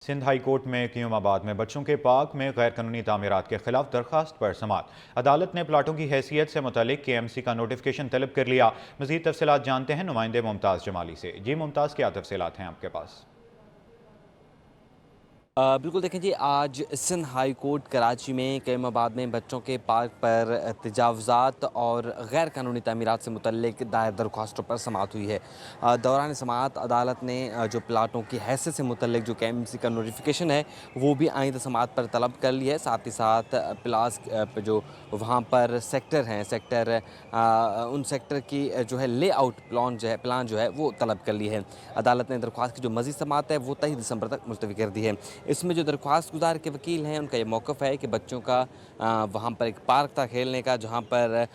Sindh high court में क्यूमाबाद में बच्चों के पार्क में गैर कानूनी तामीरात के खिलाफ दरखास्त पर समाअत। अदालत ने प्लाटों की हैसियत से मुतालिक KMC का नोटिफिकेशन तलब कर लिया। मजीद तफसीलात जानते हैं नुमाइंदे मुमताज़ जमाली से। जी मुमताज़, क्या तफसीलात हैं आपके पास? बिल्कुल देखें जी, आज सिंध हाई कोर्ट कराची में क़यामाबाद में बच्चों के पार्क पर तजावुज़ात और गैर कानूनी तामीरात से मुतल्लिक दायर दरख्वास्तों पर समाअत हुई है। दौरान समाअत अदालत ने जो प्लाटों की हैसियत से मुतल्लिक जो KMC का नोटिफिकेशन है वो भी आइंदा समाअत पर तलब कर लिया है। साथ ही साथ प्लास जो वहाँ पर सेक्टर हैं, उन सेक्टर की जो है लेआउट प्लान जो है वो तलब कर ली है। अदालत ने दरख्वास्त की जो मज़ीद समाअत है वो 23 दिसंबर तक मुलतवी कर दी है। इसमें जो दरख्वास्त गुजार के वकील हैं उनका ये मौक़िफ़ है कि बच्चों का वहाँ पर एक पार्क था खेलने का, जहाँ पर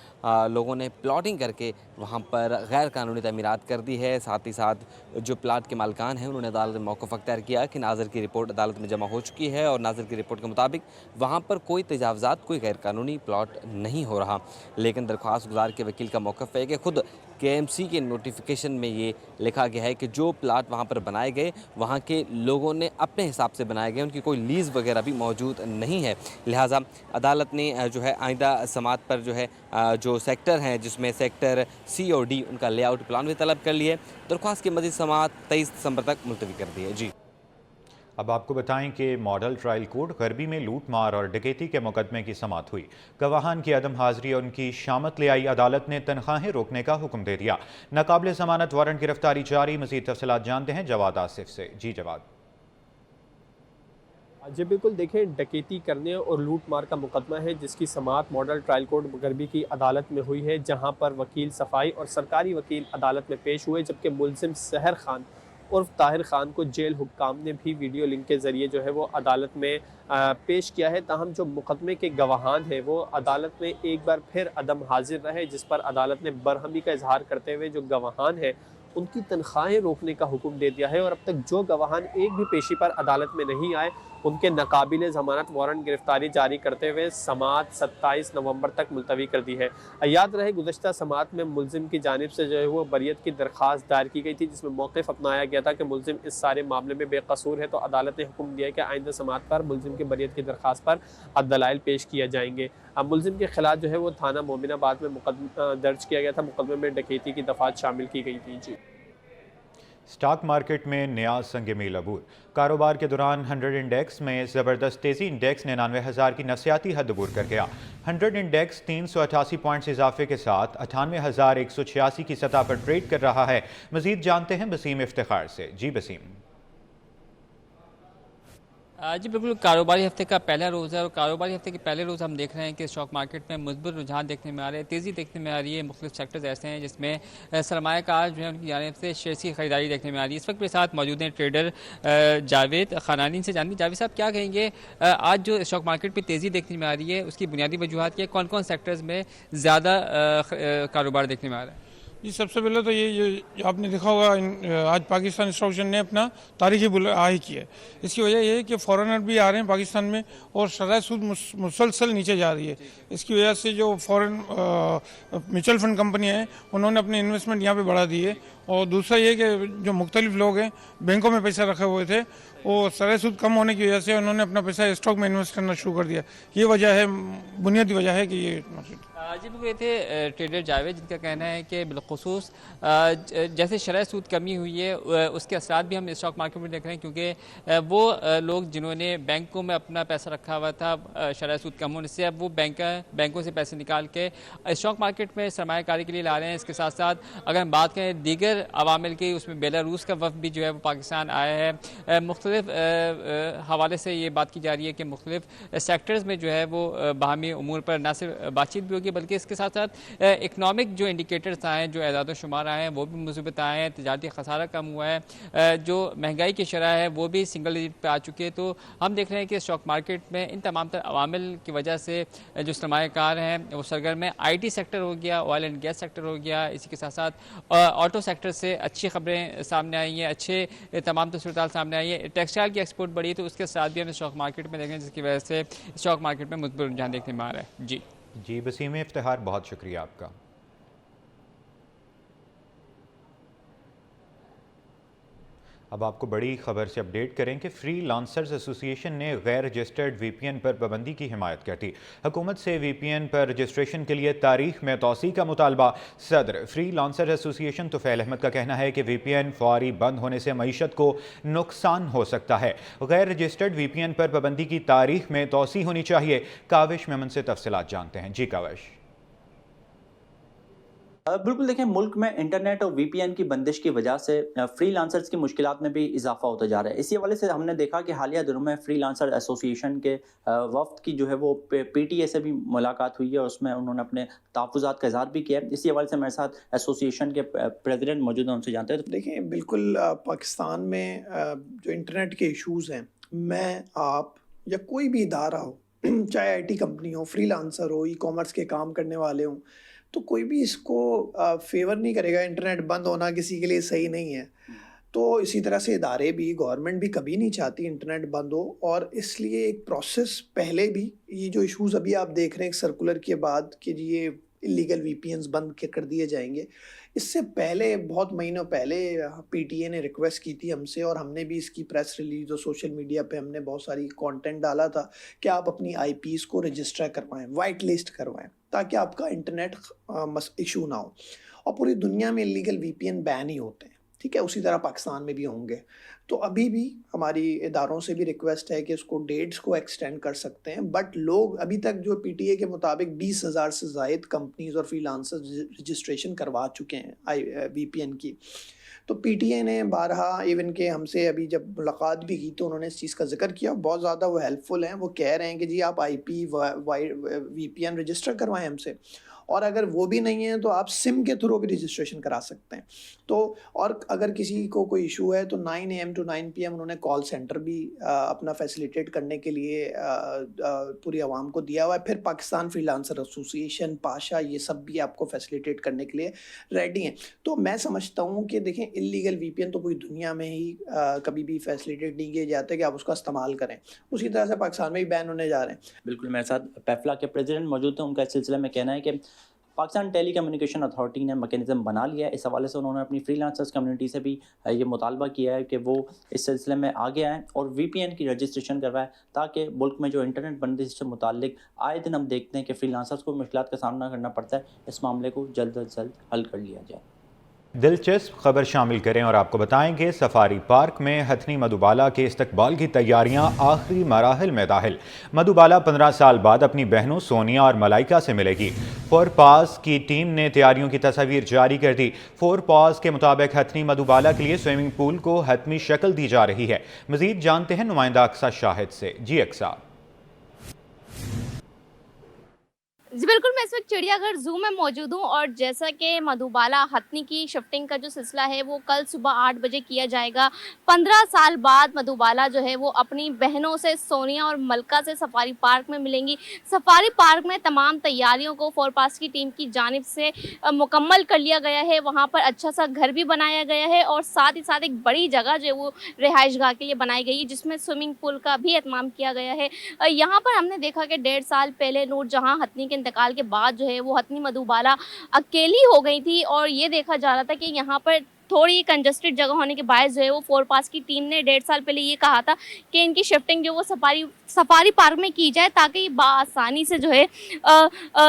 लोगों ने प्लॉटिंग करके वहाँ पर गैर कानूनी तमीरात कर दी है। साथ ही साथ जो प्लाट के मालिकान हैं उन्होंने अदालत में मौक़िफ़ अख्तियार किया कि नाज़िर की रिपोर्ट अदालत में जमा हो चुकी है और नाज़िर की रिपोर्ट के मुताबिक वहाँ पर कोई तजावुज़ात, कोई गैर कानूनी प्लॉट नहीं हो रहा। लेकिन दरख्वास्त गुजार के वकील का मौक़िफ़ है कि खुद KMC के नोटिफिकेशन में ये लिखा गया है कि जो प्लाट वहाँ पर बनाए गए वहाँ के लोगों ने अपने हिसाब से बनाए गए, उनकी कोई लीज़ वगैरह भी मौजूद नहीं है। लिहाजा अदालत ने जो है आइंदा समाअत पर जो है जो सेक्टर हैं जिसमें सेक्टर C और D उनका लेआउट प्लान भी तलब कर लिए। दरख्वास्त की मज़ीद समाअत 23 दिसंबर तक मुलतवी कर दी है। जी। अब आपको बताएं कि मॉडल ट्रायल कोर्ट गरबी में लूट मार और डकैती के मुकदमे की समाअत हुई। गवाहान की अदम हाजिरी और उनकी शामत ले आई। अदालत ने तनख्वाहें रोकने का हुक्म दे दिया। नाकाबिल जमानत वारंट गिरफ्तारी जारी। मजीद तफसीलात जानते हैं जवाद आसिफ से। जी जवाद। जी बिल्कुल, देखें, डकैती करने और लूट मार का मुकदमा है जिसकी समाअत मॉडल ट्रायल कोर्ट गरबी की अदालत में हुई है, जहां पर वकील सफाई और सरकारी वकील अदालत में पेश हुए, जबकि मुलजिम सहर खान उर्फ ताहिर खान को जेल हुक्काम ने भी वीडियो लिंक के ज़रिए जो है वो अदालत में पेश किया है। ताहम जो मुकदमे के गवाहान हैं वो अदालत में एक बार फिर अदम हाजिर रहे, जिस पर अदालत ने बरहमी का इजहार करते हुए जो गवाहान हैं उनकी तनख्वाहें रोकने का हुक्म दे दिया है और अब तक जो गवाहान एक भी पेशी पर अदालत में नहीं आए उनके नाकाबिल ज़मानत वारंट गिरफ्तारी जारी करते हुए समाअत 27 नवंबर तक मुलतवी कर दी है। याद रहे, गुज़श्ता समाअत में मुलजिम की जानिब से जो है वो बरियत की दरख्वास्त दायर की गई थी, जिसमें मौक़िफ़ अपनाया गया था कि मुलजिम इस सारे मामले में बेकसूर है। तो अदालत ने हुक्म दिया है कि आइंदा समाअत पर मुलजिम की बरियत की दरख्वास्त पर दलाइल पेश किए जाएंगे। अब मुलजिम के खिलाफ जो है वो थाना मोमिनाबाद में मुकदमा दर्ज किया गया था। मुकदमे में डकैती की दफ़ात शामिल की गई थी। जी। स्टॉक मार्केट में नया संग मील अबूर। कारोबार के दौरान 100 इंडेक्स में ज़बरदस्त तेज़ी। इंडेक्स 99,000 की नफसियाती हद अबूर कर गया। 100 इंडेक्स 388 पॉइंट्स इजाफे के साथ 98,186 की सतह पर ट्रेड कर रहा है। मजीद जानते हैं बसीम इफ्तिखार से। जी बसीम। जी बिल्कुल, कारोबारी हफ्ते का पहला रोज़ है और कारोबारी हफ्ते के पहले रोज़ हम देख रहे हैं कि स्टॉक मार्केट में मुस्बित रुझान देखने में आ रहे हैं, तेज़ी देखने में आ रही है। मुख्तलिफ सेक्टर्स ऐसे हैं जिसमें सरमायाकार जो है उनकी जानिब से शेयर्स की खरीदारी देखने में आ रही है। इस वक्त मेरे साथ मौजूद हैं ट्रेडर जावेद खनानी से। जानते जावेद साहब, क्या कहेंगे आज जो स्टॉक मार्केट में तेज़ी देखने में आ रही है उसकी बुनियादी वजूहत क्या, कौन कौन सेक्टर्स में ज़्यादा कारोबार देखने में आ रहा है? जी, सबसे पहले तो ये आपने देखा होगा आज पाकिस्तान स्टॉक एक्सचेंज ने अपना तारीखी हाई किया है। इसकी वजह यह है कि फॉरेनर भी आ रहे हैं पाकिस्तान में और शरह सूद मुसलसल नीचे जा रही है। इसकी वजह से जो फॉरेन म्यूचुअल फंड कंपनियाँ हैं उन्होंने अपने इन्वेस्टमेंट यहाँ पे बढ़ा दी है। और दूसरा ये कि जो मुख्तलिफ लोग हैं बैंकों में पैसा रखे हुए थे, वो शरह सूद कम होने की वजह से उन्होंने अपना पैसा स्टॉक में इन्वेस्ट करना शुरू कर दिया। ये वजह है, बुनियादी वजह है कि ये जी बिल्कुल, ये थे ट्रेडर जावेद, जिनका कहना है कि बिलखुसूस जैसे शरह सूद कमी हुई है उसके असरात भी हम स्टॉक मार्केट में देख रहे हैं, क्योंकि वो लोग जिन्होंने बैंकों में अपना पैसा रखा हुआ था शरह सूद कम होने से, अब वो बैंकों से पैसे निकाल के स्टॉक मार्केट में सरमायाकारी के लिए ला रहे हैं। इसके साथ साथ अगर हम बात करें दीगर अवामिल की, उसमें बेलारूस का वफ़द भी जो है वो पाकिस्तान आया है। मुख्तलिफ हवाले से ये बात की जा रही है कि मुख्तलिफ सेक्टर्स में जो है वो बाहमी उमूर पर न सिर्फ बातचीत भी होगी बल्कि इसके साथ साथ इकनॉमिक जो इंडिकेटर्स आए हैं, जो एदाद शुमार आए हैं वो भी मुस्बत आए हैं। तजारती खसारा कम हुआ है, जो महंगाई की शरह है वो भी सिंगल डिजिट पे आ चुकी है। तो हम देख रहे हैं कि स्टॉक मार्केट में इन तमाम तर अवामिल की वजह से जो सरमायाकार हैं वो सरगर्म है। IT सेक्टर हो गया, ऑयल एंड गैस सेक्टर हो गया, इसी के साथ साथ ऑटो सेक्टर से अच्छी खबरें सामने आई हैं, अच्छे तमाम सूरत सामने आई है। टेक्सटाइल की एक्सपोर्ट बढ़ी है, तो उसके साथ भी हम स्टॉक मार्केट में देख रहे हैं, जिसकी वजह से स्टॉक मार्केट में मुस्बित रुझान देखने में आ रहा है। जी जी बसीम इफ्तिखार, बहुत शुक्रिया आपका। अब आपको बड़ी खबर से अपडेट करें कि फ्री लांसर्स एसोसिएशन ने गैर रजिस्टर्ड VPN पर पाबंदी की हिमायत कर दी। हुकूमत से VPN पर रजिस्ट्रेशन के लिए तारीख में तोसी का मुतालबा। सदर freelancers association Tufail Ahmad का कहना है कि VPN फौरी बंद होने से मईशत को नुकसान हो सकता है। गैर रजिस्टर्ड VPN पर पाबंदी की तारीख में तोसी होनी चाहिए। काविश मेमन से तफसीलात जानते हैं। जी काविश। बिल्कुल देखें, मुल्क में इंटरनेट और VPN की बंदिश की वजह से फ्रीलांसर्स की मुश्किलात में भी इजाफा होता जा रहा है। इसी हवाले से हमने देखा कि हालिया दिनों में फ्रीलांसर एसोसिएशन के वफ्द की जो है वो PTA से भी मुलाकात हुई है और उसमें उन्होंने अपने तहफ़्फ़ुज़ात का इज़हार भी किया है। इसी हवाले से मेरे साथ एसोसिएशन के प्रेसिडेंट मौजूद हैं, उनसे जानते हैं। तो देखें, बिल्कुल पाकिस्तान में जो इंटरनेट के इश्यूज़ हैं, मैं आप या कोई भी इदारा हो, चाहे IT कंपनी हो, फ्रीलांसर हो, ई-कॉमर्स के काम करने वाले हों, तो कोई भी इसको फेवर नहीं करेगा। इंटरनेट बंद होना किसी के लिए सही नहीं है। तो इसी तरह से इदारे भी, गवर्नमेंट भी कभी नहीं चाहती इंटरनेट बंद हो, और इसलिए एक प्रोसेस पहले भी, ये जो इश्यूज़ अभी आप देख रहे हैं एक सर्कुलर के बाद कि जी ये इलीगल VPNs बंद कर दिए जाएंगे, इससे पहले बहुत महीनों पहले PTA ने रिक्वेस्ट की थी हमसे, और हमने भी इसकी प्रेस रिलीज और सोशल मीडिया पे हमने बहुत सारी कंटेंट डाला था कि आप अपनी IPs को रजिस्टर करवाएं, वाइट लिस्ट करवाएं, ताकि आपका इंटरनेट इशू ना हो। और पूरी दुनिया में इलीगल VPN बैन ही होते हैं, ठीक है, उसी तरह पाकिस्तान में भी होंगे। तो अभी भी हमारी इदारों से भी रिक्वेस्ट है कि उसको डेट्स को एक्सटेंड कर सकते हैं, बट लोग अभी तक जो PTA के मुताबिक 20,000 से ज़ायद कंपनीज और फ्रीलांसर्स रजिस्ट्रेशन करवा चुके हैं VPN की। तो PTA ने बारहा इवन के हमसे अभी जब मुलाकात भी की तो उन्होंने इस चीज़ का जिक्र किया, बहुत ज़्यादा वो हेल्पफुल हैं। वो कह रहे हैं कि जी आप IP VPN रजिस्टर करवाएं हमसे, और अगर वो भी नहीं है तो आप सिम के थ्रू भी रजिस्ट्रेशन करा सकते हैं। तो और अगर किसी को कोई इशू है तो 9 AM to 9 PM उन्होंने कॉल सेंटर भी अपना फैसिलिटेट करने के लिए पूरी आवाम को दिया हुआ है। फिर पाकिस्तान फ्रीलांसर एसोसिएशन, पाशा, ये सब भी आपको फैसिलिटेट करने के लिए रेडी हैं। तो मैं समझता हूँ कि देखें, इलीगल VPN तो पूरी दुनिया में ही कभी भी फैसिलिटेट नहीं किए जाते कि आप उसका इस्तेमाल करें। उसी तरह से पाकिस्तान में भी बैन होने जा रहे हैं। बिल्कुल, मेरे साथ पेफला के प्रेसिडेंट मौजूद हैं। उनका इस सिलसिले में कहना है कि पाकिस्तान टेली कम्युनिकेशन अथॉरिटी ने मैकेनिज़्म बना लिया है। इस हवाले से उन्होंने अपनी फ्रीलांसर्स कम्युनिटी से भी ये मुतालबा किया है कि वो इस सिलसिले में आगे आएँ और VPN की रजिस्ट्रेशन करवाएं, ताकि मुल्क में जो इंटरनेट बंदिश से मुतालिक आए दिन हम देखते हैं कि फ्रीलांसर्स को मुश्किलात का सामना करना पड़ता है, इस मामले को जल्द अज जल्द हल कर लिया जाए। दिलचस्प खबर शामिल करें और आपको बताएं कि सफारी पार्क में हथनी मधुबाला के इस्तकबाल की तैयारियां आखिरी मराहिल में दाखिल। मधुबाला 15 साल बाद अपनी बहनों सोनिया और मलाइका से मिलेगी। फोरपास की टीम ने तैयारियों की तस्वीर जारी कर दी। फोरपास के मुताबिक हथनी मधुबाला के लिए स्विमिंग पूल को हतमी शक्ल दी जा रही है। मजीद जानते हैं नुमाइंदा अक्सा शाहिद से। जी अक्सा। जी बिल्कुल, मैं इस वक्त चिड़ियाघर ज़ू में मौजूद हूँ, और जैसा कि मधुबाला हथनी की शिफ्टिंग का जो सिलसिला है वो कल सुबह 8 बजे किया जाएगा। 15 साल बाद मधुबाला जो है वो अपनी बहनों से सोनिया और मलका से सफारी पार्क में मिलेंगी। सफारी पार्क में तमाम तैयारियों को फोरपास की टीम की जानिब से मुकम्मल कर लिया गया है। वहाँ पर अच्छा सा घर भी बनाया गया है, और साथ ही साथ एक बड़ी जगह जो है वो रिहाइशगाह के लिए बनाई गई है, जिसमें स्विमिंग पूल का भी एहतमाम किया गया है। यहाँ पर हमने देखा कि 1.5 साल पहले नूरजहां हथनी के इंतकाल के बाद जो है वो हथनी मधुबाला अकेली हो गई थी, और ये देखा जा रहा था कि यहाँ पर थोड़ी कंजस्टेड जगह होने के बायस जो है वो फोरपास की टीम ने 1.5 साल पहले ये कहा था कि इनकी शिफ्टिंग जो वो सफारी पार्क में की जाए, ताकि बआसानी से जो है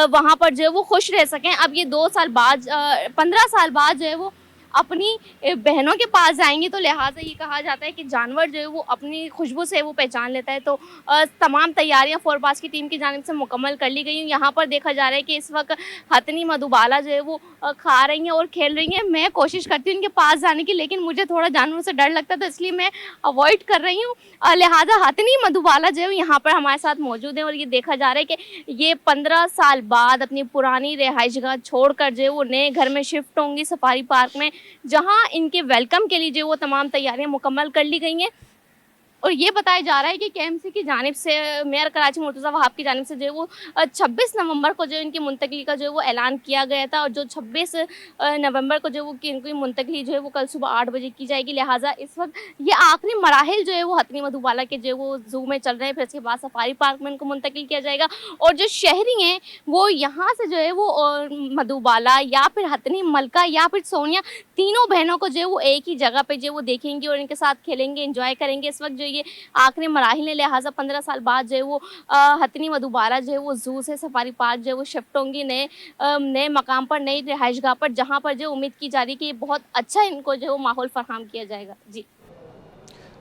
वहाँ पर जो है वो खुश रह सकें। अब ये 2 साल बाद 15 साल बाद जो है वो अपनी बहनों के पास जाएंगी, तो लिहाजा ये कहा जाता है कि जानवर जो है वो अपनी खुशबू से वो पहचान लेता है। तो तमाम तैयारियां फोरपास की टीम की जानिब से मुकम्मल कर ली गई हैं। यहाँ पर देखा जा रहा है कि इस वक्त हथनी मधुबाला जो है वो खा रही हैं और खेल रही हैं। मैं कोशिश करती हूँ उनके पास जाने की, लेकिन मुझे थोड़ा जानवरों से डर लगता है, तो इसलिए मैं अवॉइड कर रही हूँ। लिहाजा हथनी मधुबाला जो है यहाँ पर हमारे साथ मौजूद है, और ये देखा जा रहा है कि ये 15 साल बाद अपनी पुरानी रिहाइशगाह छोड़कर जो है वो नए घर में शिफ्ट होंगी सफारी पार्क में, जहां इनके वेलकम के लिए जो वो तमाम तैयारियां मुकम्मल कर ली गई हैं। और ये बताया जा रहा है कि केएमसी की जानिब से मेयर कराची मुर्तज़ा वहाब की जानिब से जो है वो 26 नवंबर को जो इनकी मुंतकली का जो है वो ऐलान किया गया था और जो 26 नवंबर को जो वो इनकी मुंतकली जो है वो कल सुबह 8 बजे की जाएगी। लिहाजा इस वक्त ये आखिरी मराहिल जो है वो हथनी मधुबाला के जो है वो जू में चल रहे हैं, फिर इसके बाद सफारी पार्क में इनको मुंतकिल किया जाएगा और जो शहरी हैं वो यहाँ से जो है वो मधुबाला या फिर हथनी, मलका या फिर सोनिया, तीनों बहनों को जो है वो एक ही जगह पे जो है वो देखेंगे और इनके साथ खेलेंगे, एंजॉय करेंगे। इस वक्त जो ये आखिरी मराहिल है, लिहाजा 15 साल बाद जो है वो हथनी मधुबाला जो है वो जू से सफारी पार्क जो है वो शिफ्ट होंगी नए मकाम पर, नई रिहाइशगाह पर, जहाँ पर जो उम्मीद की जा रही है कि बहुत अच्छा इनको जो है वो माहौल फराहम किया जाएगा। जी,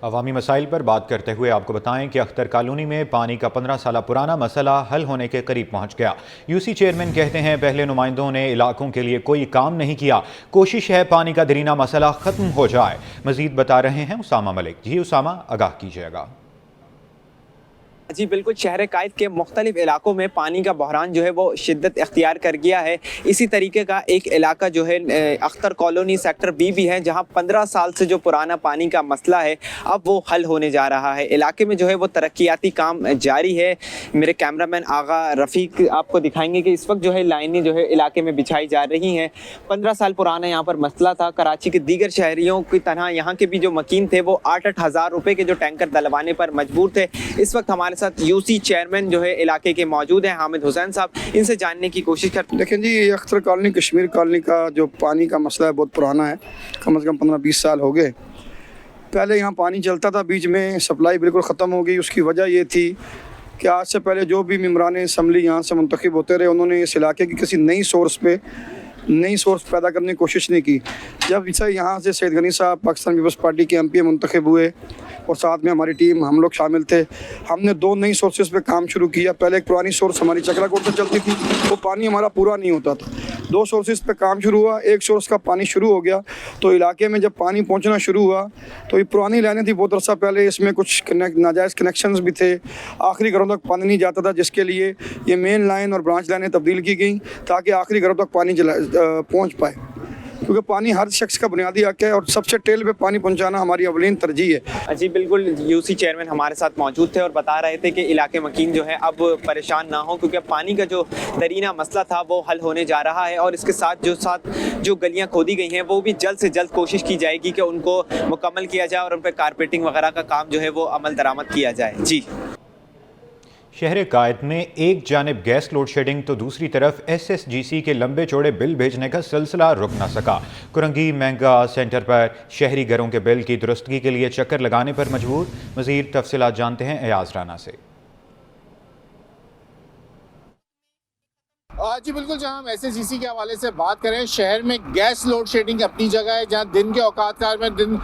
अवामी मसाइल पर बात करते हुए आपको बताएं कि अख्तर कॉलोनी में पानी का 15 साल पुराना मसला हल होने के करीब पहुंच गया। यूसी चेयरमैन कहते हैं पहले नुमाइंदों ने इलाकों के लिए कोई काम नहीं किया, कोशिश है पानी का दरीना मसला ख़त्म हो जाए। मजीद बता रहे हैं उसामा मलिक। जी उसामा, आगाह कीजिएगा। जी बिल्कुल, शहर कायद के मुख्तलिफ इलाकों में पानी का बहरान जो है वो शिद्दत इख्तियार कर गया है। इसी तरीके का एक इलाका जो है अख्तर कॉलोनी सेक्टर बी भी है, जहां 15 साल से जो पुराना पानी का मसला है अब वो हल होने जा रहा है। इलाके में जो है वो तरक्याती काम जारी है। मेरे कैमरामैन आगा रफ़ीक आपको दिखाएंगे कि इस वक्त जो है लाइनें जो है इलाके में बिछाई जा रही हैं। 15 साल पुराना यहाँ पर मसला था। कराची के दीगर शहरियों की तरह यहाँ के भी जो मकीन थे वो 8-8 हज़ार रुपये के जो टैंकर डलवाने पर मजबूर थे। इस वक्त हमारे साथ यूसी चेयरमैन जो है इलाके के मौजूद हैं, हामिद हुसैन साहब, इनसे जानने की कोशिश करते हैं। देखें जी, ये अख्तर कॉलोनी कश्मीर कॉलोनी का जो पानी का मसला है बहुत पुराना है, कम से कम 15-20 साल हो गए। पहले यहाँ पानी चलता था, बीच में सप्लाई बिल्कुल ख़त्म हो गई। उसकी वजह ये थी कि आज से पहले जो भी मेम्बरान असम्बली यहाँ से मुंतखब होते रहे, उन्होंने इस इलाके की किसी नई सोर्स पैदा करने की कोशिश नहीं की। जब इसे यहाँ से सैयद गनी साहब पाकिस्तान पीपल्स पार्टी के MP मुंतखब हुए और साथ में हमारी टीम, हम लोग शामिल थे, हमने 2 नई सोर्सेज पे काम शुरू किया। पहले एक पुरानी सोर्स हमारी चकराकोट से चलती थी, वो पानी हमारा पूरा नहीं होता था। 2 सोर्सेज पे काम शुरू हुआ, एक सोर्स का पानी शुरू हो गया तो इलाके में जब पानी पहुंचना शुरू हुआ तो ये पुरानी लाइनें थी बहुत अर्सा पहले, इसमें कुछ नाजायज़ कनेक्शंस भी थे, आखिरी घरों तक पानी नहीं जाता था, जिसके लिए ये मेन लाइन और ब्रांच लाइनें तब्दील की गई ताकि आखिरी घरों तक पानी पहुँच पाए, क्योंकि पानी हर शख्स का बुनियादी हक है और सबसे टेल पे पानी पहुंचाना हमारी अवलीन तरजीह है। जी बिल्कुल, यूसी चेयरमैन हमारे साथ मौजूद थे और बता रहे थे कि इलाके मकीन जो है अब परेशान ना हो, क्योंकि पानी का जो दरीना मसला था वो हल होने जा रहा है और इसके साथ जो गलियां खोदी गई हैं वो भी जल्द से जल्द कोशिश की जाएगी कि उनको मुकम्मल किया जाए और उन पर कारपेटिंग वगैरह का काम जो है वो अमल दरामद किया जाए। जी, शहर कायद में एक जानिब गैस लोड शेडिंग तो दूसरी तरफ SSGC के लंबे चौड़े बिल भेजने का सिलसिला रुक न सका। कुरंगी महंगा सेंटर पर शहरी घरों के बिल की दुरुस्तगी के लिए चक्कर लगाने पर मजबूर। मज़ीद तफसीलात जानते हैं एयाज राना से। जी बिल्कुल, जहां हम SSGC के हवाले से बात करें, शहर में गैस लोड शेडिंग अपनी जगह है, जहां दिन के औकात कार में दिन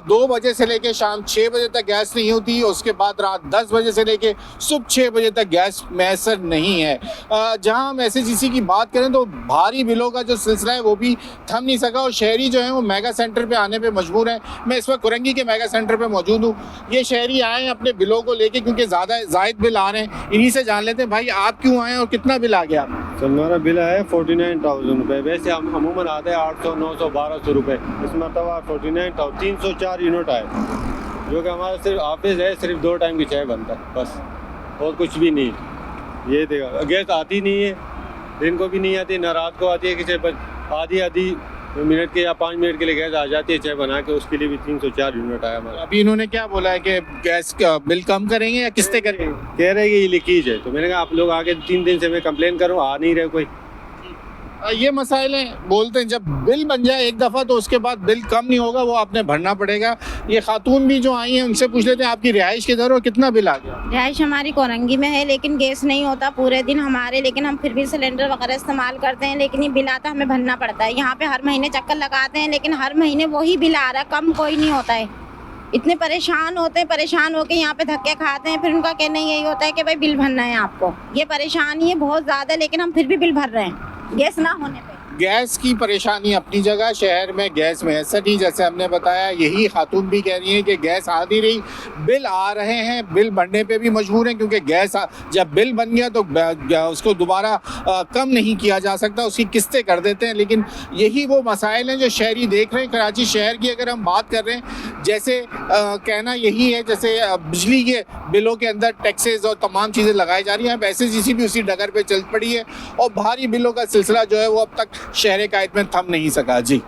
2 बजे से लेके शाम 6 बजे तक गैस नहीं होती, उसके बाद रात 10 बजे से लेके सुबह 6 बजे तक गैस मैसर नहीं है। जहां हम SSGC की बात करें तो भारी बिलों का जो सिलसिला है वो भी थम नहीं सका और शहरी जो है वो मेगा सेंटर पर आने पर मजबूर है। मैं इस वक्त कुरंगी के मेगा सेंटर पर मौजूद हूँ। ये शहरी आए हैं अपने बिलों को लेके, क्योंकि ज़्यादा जायद बिल आ रहे हैं। इन्हीं से जान लेते हैं, भाई आप क्यों आए और कितना बिल आ गया? तो हमारा बिल है 49,000 रुपये। वैसे हम अमूमन आते हैं 800, 900, 1200 रुपये। इस मरतबा 49,000, 304 यूनिट आए, जो कि हमारा सिर्फ ऑफिस है, सिर्फ 2 टाइम की चाय बनता है बस, और कुछ भी नहीं। ये देखा, गैस आती नहीं है, दिन को भी नहीं आती, न रात को आती है, किसी आधी मिनट के या 5 मिनट के लिए गैस आ जाती है चाय बना के, उसके लिए भी 304 यूनिट आया हमारा। अभी इन्होंने क्या बोला है कि गैस का बिल कम करेंगे या किस्तें करेंगे? कह रहे हैं कि ये लीकेज है, तो मैंने कहा आप लोग आके 3 दिन से मैं कंप्लेन करूँ, आ नहीं रहे कोई। ये मसाइल हैं, बोलते हैं जब बिल बन जाए एक दफ़ा तो उसके बाद बिल कम नहीं होगा, वो आपने भरना पड़ेगा। ये खातून भी जो आई हैं उनसे पूछ लेते हैं आपकी रिहाइश किधर और कितना बिल आ गया? रिहाइश हमारी कोरंगी में है, लेकिन गैस नहीं होता पूरे दिन हमारे, लेकिन हम फिर भी सिलेंडर वगैरह इस्तेमाल करते हैं, लेकिन ये बिल आता हमें भरना पड़ता है। यहाँ पे हर महीने चक्कर लगाते हैं, लेकिन हर महीने वही बिल आ रहा है, कम कोई नहीं होता है। इतने परेशान होते हैं, परेशान होकर यहाँ पे धक्के खाते हैं, फिर उनका कहना यही होता है कि भाई बिल भरना है आपको। ये परेशानी है बहुत ज़्यादा, लेकिन हम फिर भी बिल भर रहे हैं गैस ना होने पे। गैस की परेशानी अपनी जगह, शहर में गैस मैसर नहीं, जैसे हमने बताया। यही खातून भी कह रही हैं कि गैस आ नहीं रही, बिल आ रहे हैं, बिल बढ़ने पे भी मजबूर हैं, क्योंकि गैस जब बिल बन गया तो उसको दोबारा कम नहीं किया जा सकता, उसकी किस्तें कर देते हैं। लेकिन यही वो मसाइल हैं जो शहरी देख रहे हैं। कराची शहर की अगर हम बात कर रहे हैं, जैसे कहना यही है जैसे बिजली के बिलों के अंदर टैक्सेस और तमाम चीज़ें लगाई जा रही हैं, वैसे जिसी भी उसी डगर पे चल पड़ी है और भारी बिलों का सिलसिला जो है वो अब तक शहर कायद में थम नहीं सका। जी,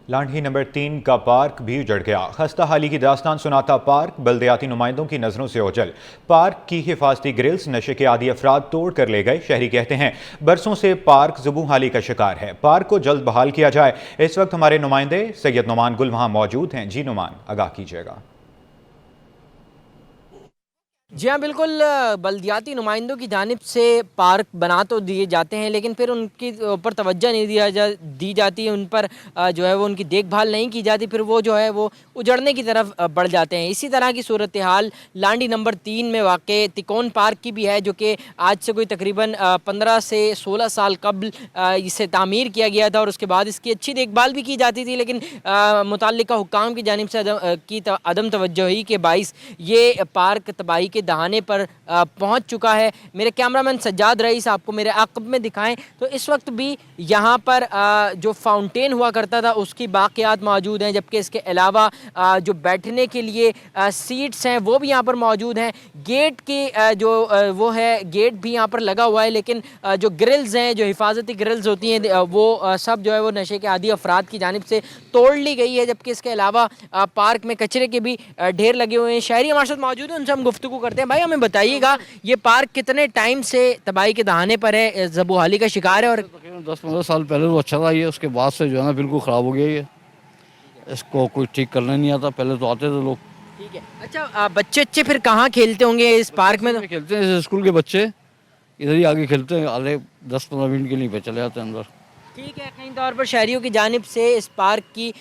लांढी नंबर 3 का पार्क भी उजड़ गया। खस्ता हाली की दास्तान सुनाता पार्क बल्दियाती नुमाइंदों की नज़रों से ओझल। पार्क की हिफाजती ग्रिल्स नशे के आदी अफराद तोड़ कर ले गए। शहरी कहते हैं बरसों से पार्क ज़ुबू हाली का शिकार है। पार्क को जल्द बहाल किया जाए। इस वक्त हमारे नुमाइंदे सैयद नुमान गुल वहाँ मौजूद हैं। जी नुमान, आगाह कीजिएगा। जी हाँ, बिल्कुल। बल्दियाती नुमाइंदों की जानिब से पार्क बना तो दिए जाते हैं, लेकिन फिर उनके ऊपर तवज्जो नहीं दी जाती, उन पर जो है वो उनकी देखभाल नहीं की जाती, फिर वो जो है वो उजड़ने की तरफ बढ़ जाते हैं। इसी तरह की सूरत हाल लांडी नंबर 3 में वाक़ तिकोन पार्क की भी है, जो कि आज से कोई तकरीबन 15 से 16 साल कबल इसे तामीर किया गया था और उसके बाद इसकी अच्छी देखभाल भी की जाती थी, लेकिन मुतल्लिका हुक्काम की जानिब से अदम तवज्जोही के बाइस ये पार्क तबाही के दहाने पर पहुंच चुका है। मेरे कैमरामैन सज्जाद रईस आपको मेरे आकब में दिखाएं तो इस वक्त भी यहाँ पर जो फाउंटेन हुआ करता था उसकी बाक़ियात मौजूद हैं, जबकि इसके अलावा जो बैठने के लिए सीट्स हैं वो भी यहाँ पर मौजूद हैं। गेट की जो वो है गेट भी यहाँ पर लगा हुआ है, लेकिन जो ग्रिल्स हैं, जो हिफाजती ग्रिल्स होती हैं, वो सब जो है वो नशे के आदी अफराद की जानिब से तोड़ ली गई है। जबकि इसके अलावा पार्क में कचरे के भी ढेर लगे हुए हैं। शहरी हमारे साथ मौजूद हैं, उनसे हम गुफ्तगू करते हैं। भाई, हमें बताइएगा ये पार्क कितने टाइम से तबाही के दहाने पर है, ज़बूहाली का शिकार है? और 10-15 साल पहले वो अच्छा था, ये उसके बाद से जो है ना बिल्कुल ख़राब हो गया। ये इसको कोई ठीक करना नहीं आता, पहले तो आते थे लोग। ठीक है। अच्छा, बच्चे फिर कहाँ खेलते होंगे इस पार्क में? तो खेलते हैं स्कूल के बच्चे, इधर ही आगे खेलते हैं, आधे 10-15 मिनट के लिए चले जाते हैं अंदर। ठीक है। कई तौर पर शहरियों की जानिब से इस पार्क की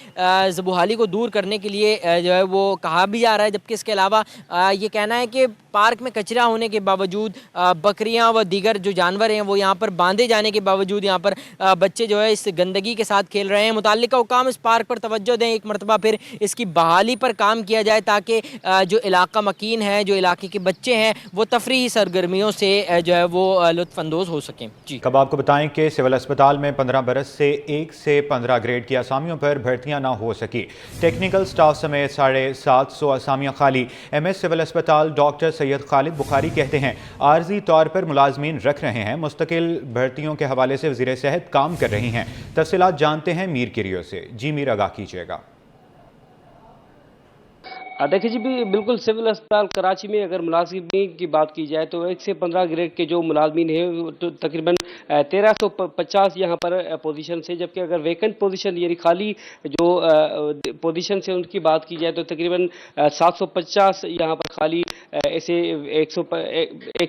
ज़बूहाली को दूर करने के लिए जो है वो कहा भी जा रहा है, जबकि इसके अलावा ये कहना है कि पार्क में कचरा होने के बावजूद बकरियां व दीगर जो जानवर हैं वो यहाँ पर बांधे जाने के बावजूद यहाँ पर बच्चे जो है इस गंदगी के साथ खेल रहे हैं। मुतल्लिका हुक्काम इस पार्क पर तवज्जो दें, एक मरतबा फिर इसकी बहाली पर काम किया जाए, ताकि जो इलाका मकीन है, जो इलाके के बच्चे हैं, वो तफरीही सरगर्मियों से जो है वो लुत्फ़अंदोज़ हो सकें। जी, कब आपको बताएं कि सिविल अस्पताल में 15 बरस से 1 से 15 ग्रेड की असामियों पर भर्तियाँ ना हो सकी। टेक्निकल स्टाफ समेत 750 असामियाँ खाली। MS सिविल अस्पताल डॉक्टर सैयद खालिद बुखारी कहते हैं आर्जी तौर पर मुलाजमीन रख रहे हैं, मुस्तकिल भर्तियों के हवाले से वज़ीर सेहत काम कर रही हैं। तफसीलात जानते हैं मीर किरियो से। जी मीर, आगाह कीजिएगा। देखिए जी, भी बिल्कुल सिविल अस्पताल कराची में अगर मुलाजिमीन की बात की जाए तो 1 से 15 ग्रेड के जो मुलाजमीन हैं तो तकरीबन 1350 यहाँ पर पोजीशन से, जबकि अगर वैकेंट पोजीशन यानी खाली जो पोजीशन से उनकी बात की जाए तो तकरीबन 750 यहाँ पर खाली ऐसे 1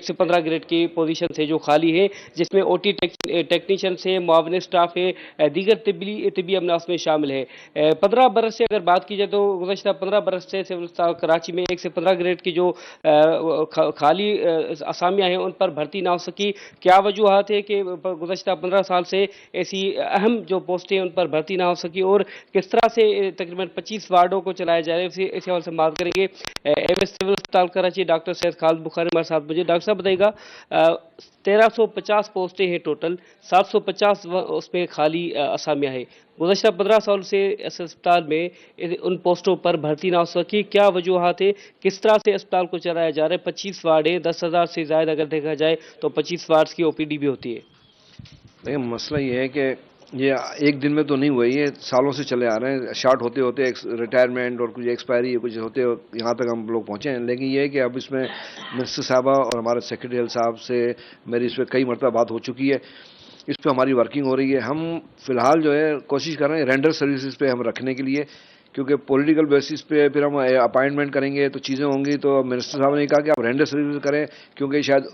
से 15 ग्रेड की पोजीशन से जो खाली है, जिसमें OT टेक्नीशियन से मुआविन स्टाफ है, दीगर तिब्बी अमलास में शामिल है। 15 बरस से अगर बात की जाए तो गुज़श्ता 15 बरस से सिविल कराची में 1 से 15 ग्रेड की जो खाली असामियाँ हैं उन पर भर्ती ना हो सकी। क्या वजूहत है कि गुज़श्ता 15 साल से ऐसी अहम जो पोस्टें उन पर भर्ती ना हो सकी और किस तरह से तकरीबन 25 वार्डों को चलाया जा रहा है, इसी हवाले से बात करेंगे। MS सिविल अस्पताल कराची डॉक्टर सैयद खालिद बुखारी हमारे साथ मुझे। डॉक्टर साहब बताइएगा, 1350 पोस्टें हैं टोटल, 750 उसमें खाली असामियाँ हैं। गुज़श्ता 15 साल से इस अस्पताल में उन पोस्टों पर भर्ती ना हो सकी, क्या वजूहत है, किस तरह से अस्पताल को चलाया जा रहा है? 25 वार्ड है, 10,000 से ज़्यादा अगर देखा जाए तो 25 वार्ड्स की OPD भी होती है। देखिए, मसला ये है कि ये एक दिन में तो नहीं हुआ, ये सालों से चले आ रहे हैं। शार्ट होते होते रिटायरमेंट और कुछ एक्सपायरी कुछ होते यहाँ तक हम लोग पहुँचे हैं। लेकिन ये है कि अब इसमें मिनिस्टर साहबा और हमारे सेक्रेटरी साहब से मेरी इस पर कई मरतबा बात हो चुकी है, इस पर हमारी वर्किंग हो रही है। हम फ़िलहाल जो है कोशिश कर रहे हैं रेंडर सर्विसेज पे हम रखने के लिए, क्योंकि पॉलिटिकल बेसिस पे फिर हम अपॉइंटमेंट करेंगे तो चीज़ें होंगी। तो मिनिस्टर साहब ने कहा कि आप रेंडर सर्विस करें, क्योंकि शायद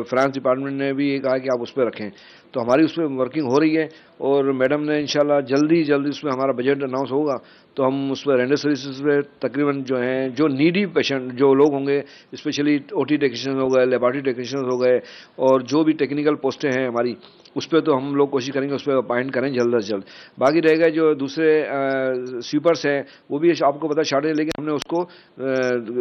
फाइनेंस डिपार्टमेंट ने भी कहा कि आप उस पर रखें। तो हमारी उस पर वर्किंग हो रही है और मैडम ने इंशाल्लाह जल्दी उसमें हमारा बजट अनाउंस होगा तो हम उस पर रेंडर सर्विसेज पे तकरीबन जो हैं, जो नीडी पेशेंट जो लोग होंगे, स्पेशली OT टेक्नीशियन हो गए, लेबॉरेटरी टेक्नीशियन हो गए, और जो भी टेक्निकल पोस्टें हैं हमारी, उस पर तो हम लोग कोशिश करेंगे उस पर अपॉइंट करें जल्द से जल्द। बाकी रहेगा जो दूसरे स्वीपर्स हैं, वो भी आपको पता शॉर्टेज है, लेकिन हमने उसको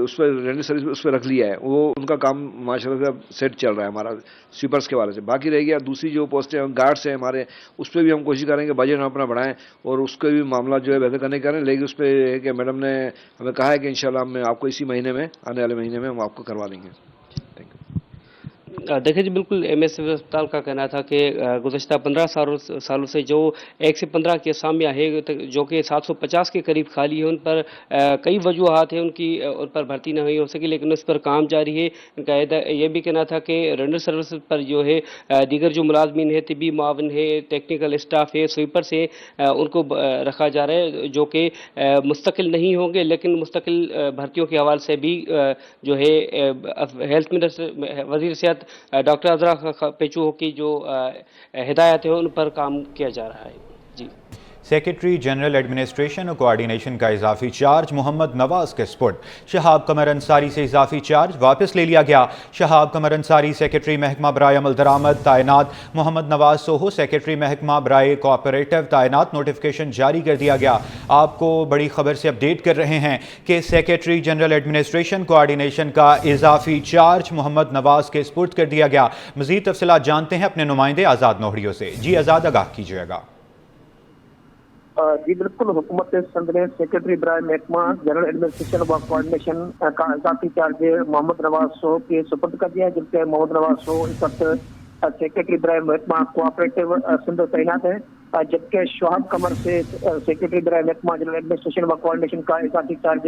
उस पर रेंडर सर्विस उस पर रख लिया है, वो उनका काम माशाल्लाह से सेट चल रहा है हमारा स्वीपर्स के बारे से। बाकी रह गया दूसरी जो पोस्टें हैं, गार्ड्स हैं हमारे, उस पर भी हम कोशिश करेंगे बजट हम अपना बढ़ाएं और उसका भी मामला जो है बेहतर करने करें। लेकिन उस पर है कि मैडम ने हमें कहा है कि इंशाल्लाह हम आपको इसी महीने में, आने वाले महीने में हम आपको करवा देंगे। देखिए जी, बिल्कुल MS सिविल अस्पताल का कहना था कि गुज़श्ता 15 सालों से जो 1 से 15 के असामियाँ हैं जो कि 750 के करीब खाली है, उन पर कई वजूहात हैं उन पर भर्ती नहीं हुई हो सकी, लेकिन उस पर काम जारी है। इनका ये भी कहना था कि रेंडर सर्विस पर जो है दीगर जो मुलाजमीन है, तिबी मावन है, टेक्निकल स्टाफ है, स्वीपर्स है, उनको रखा जा रहा है, जो कि मुस्तकिल नहीं होंगे, लेकिन मुस्तकिल भर्तियों के हवाले से भी जो है हेल्थ मिनिस्टर वज़ीर सेहत डॉक्टर अजरा पेचू की जो हिदायत है उन पर काम किया जा रहा है। जी, सेक्रेटरी जनरल एडमिनिस्ट्रेशन और कोऑर्डिनेशन का इजाफी चार्ज मोहम्मद नवाज के स्पुर्द। शहाब कमर अंसारी से इजाफी चार्ज वापस ले लिया गया। शहाब कमर अंसारी सेक्रेटरी महकमा बराए अमल दरामद तैनात, मोहम्मद नवाज सोहो सेक्रेटरी महकमा बराए कोऑपरेटिव तैनात। नोटिफिकेशन जारी कर दिया गया। आपको बड़ी खबर से अपडेट कर रहे हैं कि सेक्रेटरी जनरल एडमिनिस्ट्रेशन कोऑर्डिनेशन का इजाफी चार्ज मोहम्मद नवाज के स्पुर्द कर दिया गया। मजीद तफसीलात जानते हैं अपने नुमाइंदे आज़ाद नोहरियों से। जी आज़ाद, आगाह कीजिएगा। जी बिल्कुल, हुकूमत सिंध ने सेक्रेटरी बराए महकमा जनरल एडमिनिस्ट्रेशन व कोऑर्डिनेशन का इजाफी चार्ज मोहम्मद नवाज सोह के सुपुर्द कर दिया है, जबकि मोहम्मद नवाज सोह इस वक्त सेक्रेटरी बराए महकमा कोऑपरेटिव सिंध तैनात है, जबकि शहाब कमर से सेक्रेटरी बराए महकमा जनरल एडमिनिस्ट्रेशन व कोऑर्डिनेशन का इजाफी चार्ज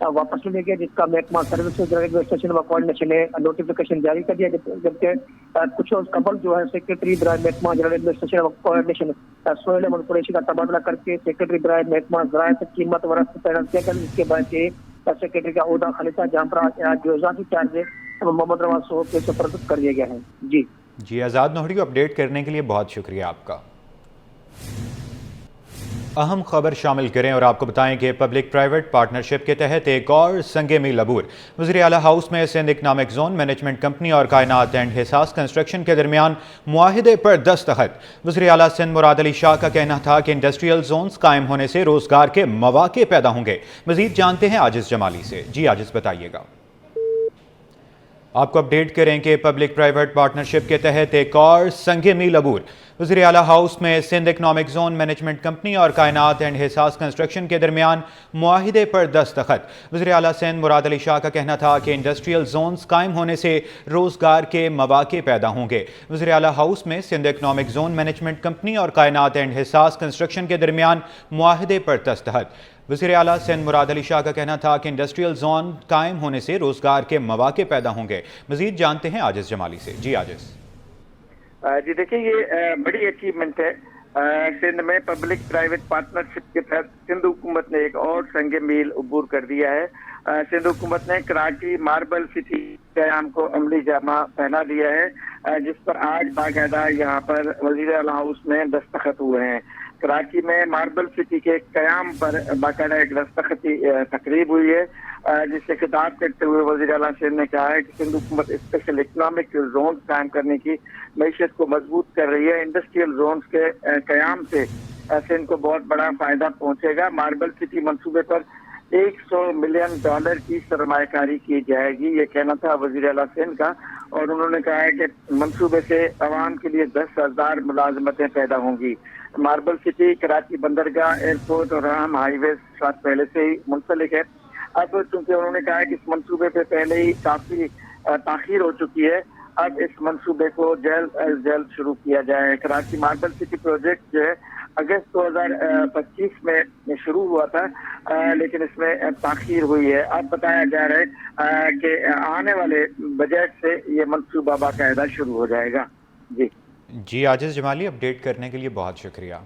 वापस ले गया, जिसका महकमा सर्विसेज जनरल एडमिनिस्ट्रेशन व कोऑर्डिनेशन ने नोटिफिकेशन जारी कर दिया। जबकि कुछ रोज कबल जो है सेक्रेटरी बराए महकमा जनरल एडमिनिस्ट्रेशन व कोऑर्डिनेशन सोहेल अहमद कुरैशी का तबादला करके सेक्रेटरी बराए महकमा ज़राअत कीमत व रफ्त तैनात किया गया, जिसके बाद सेक्रेटरी का ओहदा खालिसा, जहाँ पर आज जो इजाफी चार्ज मोहम्मद नवाज सोह के सुपुर्द कर दिया गया है। जी आज़ाद नोहरी को अपडेट करने के लिए बहुत शुक्रिया आपका। अहम खबर शामिल करें और आपको बताएं कि पब्लिक प्राइवेट पार्टनरशिप के तहत एक और संगे मील अबूर। वज़ीर आला हाउस में Sindh economic zone management company और कायनात एंड हिसास कंस्ट्रक्शन के दरमियान मुआहिदे पर दस्तखत। वज़ीर आला सिंध मुराद अली शाह का कहना था कि इंडस्ट्रियल जोन्स कायम होने से रोजगार के मौके पैदा होंगे। मजीद जानते हैं आजिज़ जमाली से। जी आजिज़, बताइएगा। आपको अपडेट करें कि पब्लिक प्राइवेट पार्टनरशिप के तहत एक और संगे मील अबूर। वज़ीर आला हाउस में Sindh economic zone management company और कायनात एंड हिसास कंस्ट्रक्शन के दरमियान मुआहिदे पर दस्तखत। वज़ीर आला सिंध मुराद अली शाह का कहना था कि इंडस्ट्रियल जोन्स कायम होने से रोजगार के मौके पैदा होंगे। वज़ीर आला हाउस में Sindh economic zone management company और कायनात एंड हिसास कंस्ट्रक्शन के दरमियान मुआहिदे पर दस्तखत। वज़ीर आला सिंध मुराद अली शाह का कहना था कि इंडस्ट्रियल जोन कायम होने से रोजगार के मौके पैदा होंगे। मजीद जानते हैं आजिज़ जमाली से। जी आजिज़। जी देखिए, ये बड़ी अचीवमेंट है। सिंध में पब्लिक प्राइवेट पार्टनरशिप के तहत सिंध हुकूमत ने एक और संगे मील अबूर कर दिया है। सिंध हुकूमत ने कराची मार्बल सिटी क़याम को अमली जामा पहना दिया है, जिस पर आज बाकायदा यहाँ पर वज़ीर आला हाउस में दस्तखत हुए हैं। कराची में मार्बल सिटी के क़याम पर बाकायदा एक दस्तखती तकरीब हुई है, जिससे खिताब करते हुए वज़ीर आला सिंध ने कहा है कि सिंध हुकूमत स्पेशल इकनॉमिक जोन कायम करने की मईशत को मजबूत कर रही है। इंडस्ट्रियल जोन के क़याम से सिंध को बहुत बड़ा फ़ायदा पहुँचेगा। मार्बल सिटी मनसूबे पर $100 मिलियन की सरमायाकारी की जाएगी, ये कहना था वज़ीर आला सिंध का। और उन्होंने कहा है कि मंसूबे से अवाम के लिए 10,000 मुलाजमतें पैदा होंगी। मार्बल सिटी कराची बंदरगाह, एयरपोर्ट और अहम हाईवे साथ पहले से ही मुंसलिक है। अब चूंकि उन्होंने कहा है कि इस मंसूबे पे पहले ही काफ़ी ताख़ीर हो चुकी है, अब इस मंसूबे को जल्द अज जल्द शुरू किया जाए। कराची मार्बल सिटी प्रोजेक्ट जो है अगस्त 2025 में शुरू हुआ था, लेकिन इसमें ताख़ीर हुई है। अब बताया जा रहा है कि आने वाले बजट से ये मंसूबा बाकायदा शुरू हो जाएगा। जी आजिज़ जमाली, अपडेट करने के लिए बहुत शुक्रिया।